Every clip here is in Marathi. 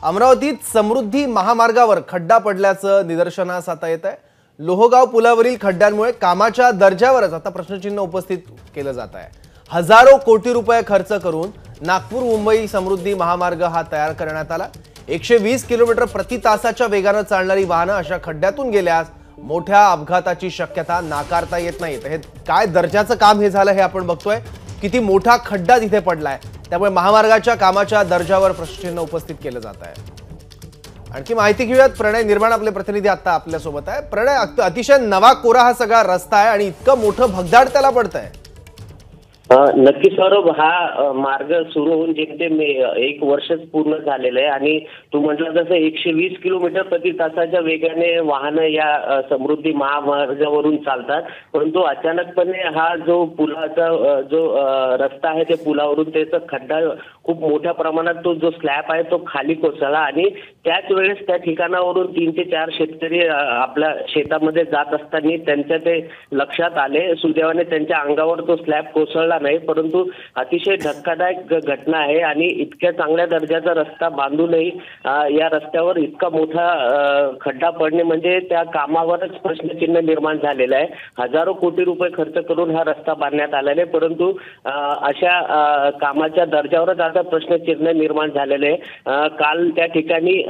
अमरावतीत समृद्धी महामार्गावर खड्डा पडल्याचं निदर्शनास आता येत आहे। लोहगाव पुलावरील खड्ड्यांमुळे कामाच्या दर्जावरच आता प्रश्नचिन्ह उपस्थित केलं जात आहे। हजारो कोटी रुपये खर्च करून नागपूर मुंबई समृद्धी महामार्ग हा तयार करण्यात आला। 120 किलोमीटर प्रति तासाच्या वेगाने चालणारी वाहनं अशा खड्ड्यातून गेल्यास मोठ्या अपघाताची शक्यता नाकारता येत नाही। हे काय दर्जाचं काम हे झालं हे आपण बघतोय। किती मोठा खड्डा तिथे पडलाय, त्यामुळे महामार्गाच्या कामाच्या दर्जावर प्रश्नचिन्ह उपस्थित केलं जात आहे। आणखी माहिती घेऊयात, प्रणय निर्माण आपले प्रतिनिधी आता आपल्या सोबत आहे। प्रणय, अतिशय नवा कोरा हा सगळा रस्ता आहे आणि इतकं मोठं भगदाड त्याला पडतंय। नक्की सौरभ, हा मार्ग सुरू होऊन जेमतेम 1 वर्षच पूर्ण झालेलं आहे आणि तू म्हटलं तसं 120 किलोमीटर प्रति तासाच्या वेगाने वाहनं या समृद्धी महामार्गावरून चालतात। परंतु अचानकपणे हा जो पुलाचा जो रस्ता आहे, त्या पुलावरून त्याचा खड्डा खूप मोठ्या प्रमाणात तो जो स्लॅब आहे तो खाली कोसळला आणि त्याच वेळेस त्या ठिकाणावरून 3 ते 4 शेतकरी आपल्या शेतामध्ये जात असताना त्यांच्या ते लक्षात आले। सुदैवाने त्यांच्या अंगावर तो स्लॅब कोसळला नाही, परंतु अतिशय धक्कादायक घटना आहे आणि इतक्या चांगल्या दर्जाचा रस्ता बांधूनही या रस्त्यावर इतका मोठा खड्डा पडणे म्हणजे त्या कामावरच प्रश्नचिन्ह निर्माण झालेलं आहे। हजारो कोटी रुपये खर्च करून हा रस्ता बांधण्यात आलेला आहे, परंतु अशा कामाच्या दर्जावरच आता प्रश्नचिन्ह निर्माण झालेले आहे। काल त्या ठिकाणी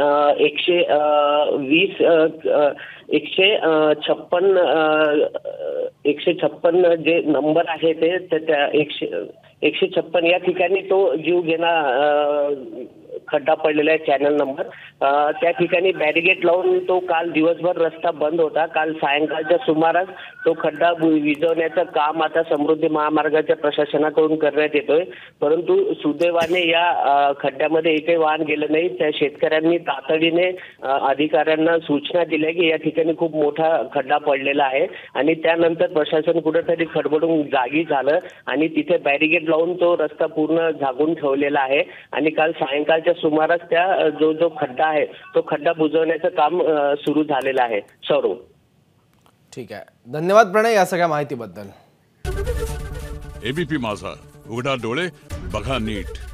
156 जे नंबर आहे ते 156 या ठिकाणी तो जीव घेणा खड्डा पडलेला आहे, चॅनल नंबर। त्या ठिकाणी बॅरिगेट लावून तो काल दिवसभर रस्ता बंद होता। काल सायंकाळच्या सुमारास तो खड्डा विझवण्याचं काम आता समृद्धी महामार्गाच्या प्रशासनाकडून करण्यात येतोय, परंतु सुदैवाने या खड्ड्यामध्ये एकही वाहन गेलं नाही। त्या शेतकऱ्यांनी तातडीने अधिकाऱ्यांना सूचना दिल्या की या ठिकाणी खूप मोठा खड्डा पडलेला आहे आणि त्यानंतर प्रशासन कुठेतरी खडबडून जागी झालं आणि तिथे बॅरिगेट लावून तो रस्ता पूर्ण झाकून ठेवलेला आहे आणि काल सायंकाळच्या सुमारास त्या जो खड्डा आहे तो खड्डा बुजवण्याचं काम सुरू झालेलं आहे। सौरभ, ठीक आहे, धन्यवाद प्रणय या सगळ्या माहितीबद्दल। एबीपी माझा, उघडा डोळे बघा नीट।